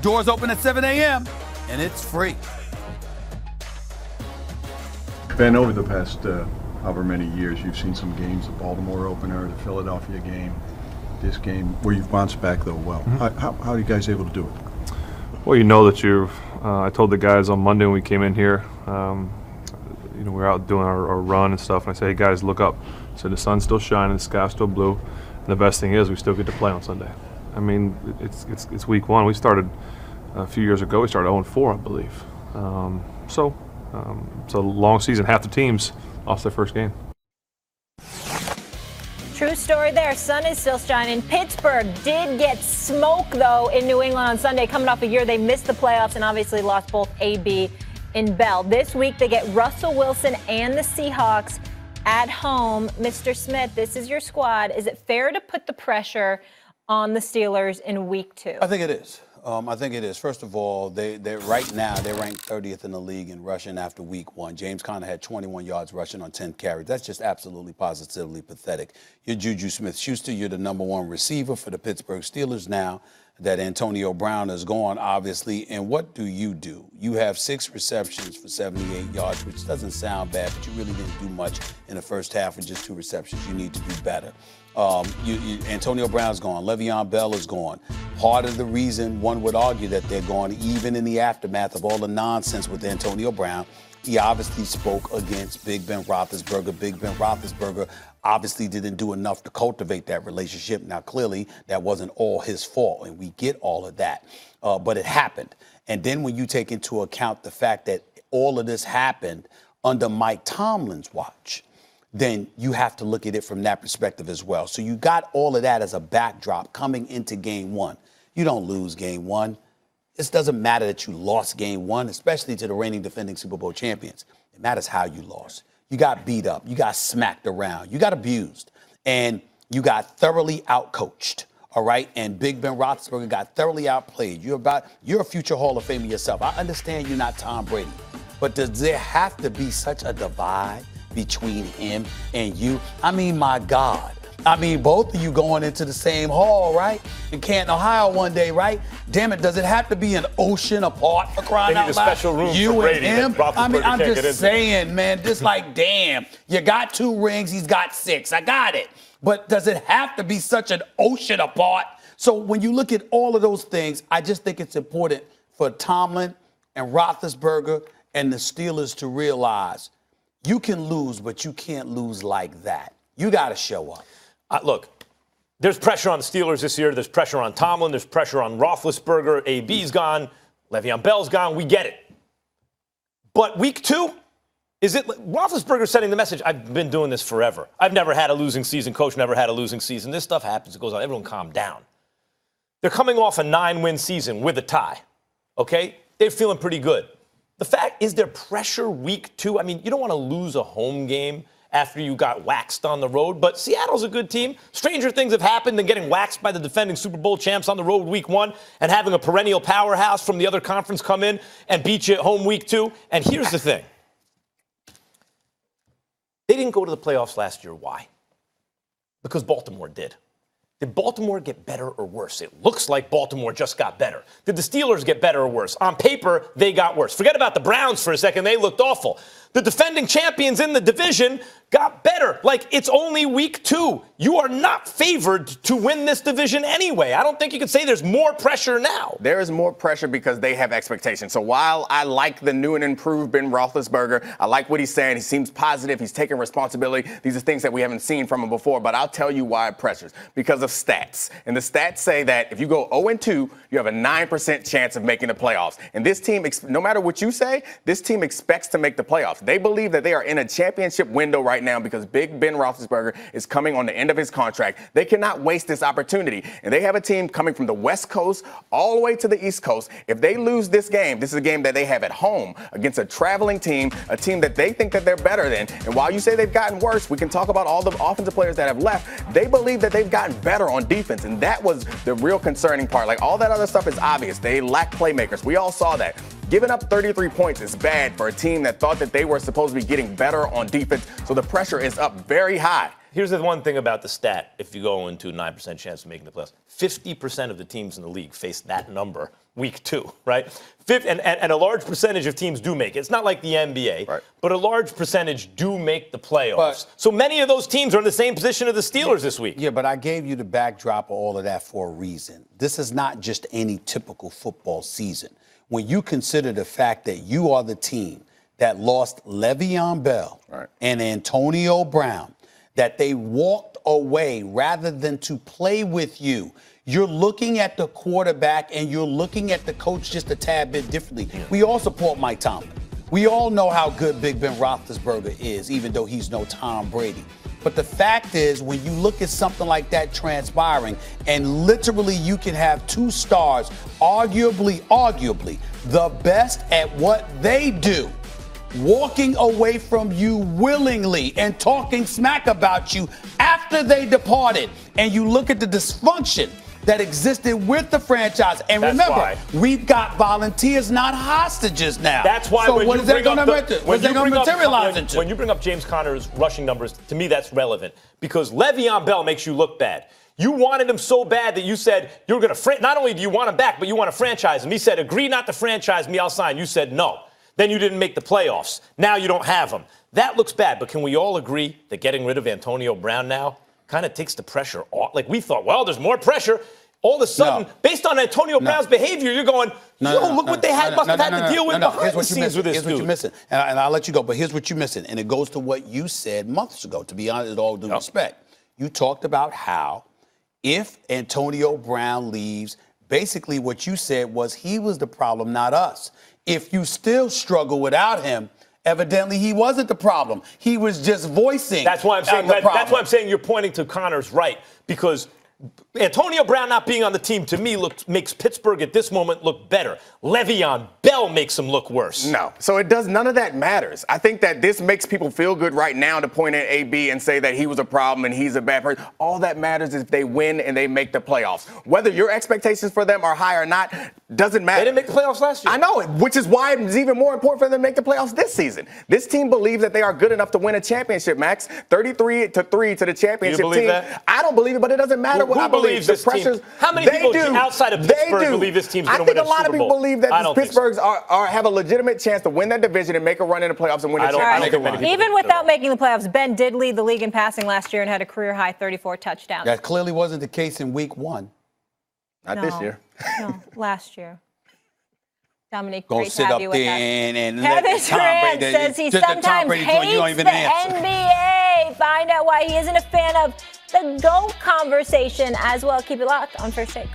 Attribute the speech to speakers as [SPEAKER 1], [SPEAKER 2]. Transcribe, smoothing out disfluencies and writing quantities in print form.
[SPEAKER 1] Doors open at 7 a.m., and it's free.
[SPEAKER 2] Ben, over the past however many years, you've seen some games, the Baltimore opener, the Philadelphia game, this game, where you've bounced back, though, well. Mm-hmm. How are you guys able to do it?
[SPEAKER 3] Well, you know that I told the guys on Monday when we came in here, we were out doing our run and stuff, and I said, hey, guys, look up. So the sun's still shining, the sky's still blue, and the best thing is we still get to play on Sunday. I mean, it's week one. We started a few years ago. We started 0-4, I believe. It's a long season. Half the teams lost their first game.
[SPEAKER 4] True story there. Sun is still shining. Pittsburgh did get smoked, though, in New England on Sunday, coming off a year they missed the playoffs and obviously lost both AB and Bell. This week they get Russell Wilson and the Seahawks at home. Mr. Smith, this is your squad. Is it fair to put the pressure on the Steelers in week 2?
[SPEAKER 1] I think it is. First of all, they right now they're ranked 30th in the league in rushing after week 1. James Conner had 21 yards rushing on 10 carries. That's just absolutely positively pathetic. You're Juju Smith-Schuster. You're the number 1 receiver for the Pittsburgh Steelers now that Antonio Brown is gone, obviously. And what do? You have 6 receptions for 78 yards, which doesn't sound bad, but you really didn't do much in the first half with just 2 receptions. You need to do better. Antonio Brown's gone. Le'Veon Bell is gone. Part of the reason one would argue that they're gone, even in the aftermath of all the nonsense with Antonio Brown, he obviously spoke against Big Ben Roethlisberger. Big Ben Roethlisberger obviously didn't do enough to cultivate that relationship. Now, clearly, that wasn't all his fault, and we get all of that. But it happened. And then when you take into account the fact that all of this happened under Mike Tomlin's watch, then you have to look at it from that perspective as well. So you got all of that as a backdrop coming into game 1. You don't lose game 1. It doesn't matter that you lost game 1, especially to the reigning defending Super Bowl champions. It matters how you lost. You got beat up. You got smacked around. You got abused. And you got thoroughly outcoached. All right? And Big Ben Roethlisberger got thoroughly outplayed. You're a future Hall of Famer yourself. I understand you're not Tom Brady. But does there have to be such a divide between him and you? I mean, my God. I mean, both of you going into the same hall, right? In Canton, Ohio one day, right? Damn it, does it have to be an ocean apart for crying out loud?
[SPEAKER 5] They need a special room
[SPEAKER 1] you
[SPEAKER 5] for Brady
[SPEAKER 1] and him? I mean, I'm just
[SPEAKER 5] saying,
[SPEAKER 1] man, just like, damn, you got 2 rings, he's got 6. I got it. But does it have to be such an ocean apart? So when you look at all of those things, I just think it's important for Tomlin and Roethlisberger and the Steelers to realize you can lose, but you can't lose like that. You got to show up.
[SPEAKER 5] Look, there's pressure on the Steelers this year. There's pressure on Tomlin. There's pressure on Roethlisberger. AB's gone. Le'Veon Bell's gone. We get it. But week 2, is it Roethlisberger setting the message? I've been doing this forever. I've never had a losing season. Coach never had a losing season. This stuff happens. It goes on. Everyone calm down. They're coming off a 9-win season with a tie. Okay? They're feeling pretty good. The fact is, there pressure week 2? I mean, you don't want to lose a home game after you got waxed on the road, but Seattle's a good team. Stranger things have happened than getting waxed by the defending Super Bowl champs on the road week 1 and having a perennial powerhouse from the other conference come in and beat you at home week 2. And here's the thing. They didn't go to the playoffs last year. Why? Because Baltimore did. Did Baltimore get better or worse? It looks like Baltimore just got better. Did the Steelers get better or worse? On paper, they got worse. Forget about the Browns for a second. They looked awful. The defending champions in the division got better. Like, it's only week 2. You are not favored to win this division anyway. I don't think you could say there's more pressure now.
[SPEAKER 6] There is more pressure because they have expectations. So while I like the new and improved Ben Roethlisberger, I like what he's saying. He seems positive. He's taking responsibility. These are things that we haven't seen from him before. But I'll tell you why it pressures. Because of stats. And the stats say that if you go 0-2, you have a 9% chance of making the playoffs. And this team, no matter what you say, this team expects to make the playoffs. They believe that they are in a championship window right now because Big Ben Roethlisberger is coming on the end of his contract. They cannot waste this opportunity. And they have a team coming from the West Coast all the way to the East Coast. If they lose this game, this is a game that they have at home against a traveling team, a team that they think that they're better than. And while you say they've gotten worse, we can talk about all the offensive players that have left. They believe that they've gotten better on defense. And that was the real concerning part. Like, all that other stuff is obvious. They lack playmakers. We all saw that. Giving up 33 points is bad for a team that thought that they were supposed to be getting better on defense. So the pressure is up very high.
[SPEAKER 5] Here's the one thing about the stat, if you go into 9% chance of making the playoffs. 50% of the teams in the league face that number week 2, right? And a large percentage of teams do make it. It's not like the NBA,
[SPEAKER 6] right,
[SPEAKER 5] but a large percentage do make the playoffs.
[SPEAKER 1] But,
[SPEAKER 5] so many of those teams are in the same position as the Steelers this week.
[SPEAKER 1] Yeah, but I gave you the backdrop of all of that for a reason. This is not just any typical football season. When you consider the fact that you are the team that lost Le'Veon Bell and Antonio Brown, that they walked away rather than to play with you. You're looking at the quarterback and you're looking at the coach just a tad bit differently. We all support Mike Tomlin. We all know how good Big Ben Roethlisberger is, even though he's no Tom Brady. But the fact is, when you look at something like that transpiring, and literally you can have 2 stars, arguably the best at what they do, walking away from you willingly and talking smack about you after they departed, and you look at the dysfunction that existed with the franchise. And
[SPEAKER 5] That's
[SPEAKER 1] remember,
[SPEAKER 5] why.
[SPEAKER 1] we've got volunteers, not hostages now.
[SPEAKER 5] That's why
[SPEAKER 1] so
[SPEAKER 5] when
[SPEAKER 1] what
[SPEAKER 5] you
[SPEAKER 1] is that
[SPEAKER 5] bring
[SPEAKER 1] going
[SPEAKER 5] up
[SPEAKER 1] to materialize into?
[SPEAKER 5] When you bring up James Conner's rushing numbers, to me that's relevant because Le'Veon Bell makes you look bad. You wanted him so bad that you said you're going to not only do you want him back, but you want to franchise him. He said, agree not to franchise me, I'll sign. You said no. Then you didn't make the playoffs. Now you don't have him. That looks bad, but can we all agree that getting rid of Antonio Brown now kind of takes the pressure off? Like we thought, well, there's more pressure. All of a sudden, based on Antonio Brown's behavior, you're going, look what they must have had to deal with behind the scenes with this
[SPEAKER 1] dude. Here's what you're missing. And I'll let you go, but here's what you're missing. And it goes to what you said months ago, to be honest, with all due respect. You talked about how if Antonio Brown leaves, basically what you said was he was the problem, not us. If you still struggle without him, evidently he wasn't the problem. He was just voicing
[SPEAKER 5] That's why I'm saying that's why I'm saying you're pointing to Connor's right, because Antonio Brown not being on the team, to me, makes Pittsburgh at this moment look better. Le'Veon Bell makes him look worse.
[SPEAKER 6] No. So none of that matters. I think that this makes people feel good right now to point at AB and say that he was a problem and he's a bad person. All that matters is if they win and they make the playoffs. Whether your expectations for them are high or not doesn't matter.
[SPEAKER 5] They didn't make the playoffs last year.
[SPEAKER 6] I know, which is why it's even more important for them to make the playoffs this season. This team believes that they are good enough to win a championship, Max. 33-3 to the championship
[SPEAKER 5] you believe
[SPEAKER 6] team.
[SPEAKER 5] That?
[SPEAKER 6] I don't believe it, but it doesn't matter what I believe.
[SPEAKER 5] This team? How many people outside of Pittsburgh believe this team's going to win a Super Bowl?
[SPEAKER 6] I think a lot of people believe that the Pittsburghs have a legitimate chance to win that division and make a run in the playoffs and win a championship.
[SPEAKER 4] Even without making the playoffs, Ben did lead the league in passing last year and had a career-high 34 touchdowns.
[SPEAKER 1] That clearly wasn't the case in week 1.
[SPEAKER 6] Not this year.
[SPEAKER 4] No, last year. Dominique,
[SPEAKER 1] Go
[SPEAKER 4] great
[SPEAKER 1] sit
[SPEAKER 4] to have
[SPEAKER 1] up
[SPEAKER 4] you
[SPEAKER 1] there
[SPEAKER 4] with us.
[SPEAKER 1] and
[SPEAKER 4] Kevin
[SPEAKER 1] let Tom
[SPEAKER 4] Durant
[SPEAKER 1] Brady
[SPEAKER 4] says he
[SPEAKER 1] just the
[SPEAKER 4] sometimes
[SPEAKER 1] Tom Brady
[SPEAKER 4] hates
[SPEAKER 1] you don't even
[SPEAKER 4] the
[SPEAKER 1] answer.
[SPEAKER 4] NBA. Find out why he isn't a fan of the GOAT conversation as well. Keep it locked on First Take.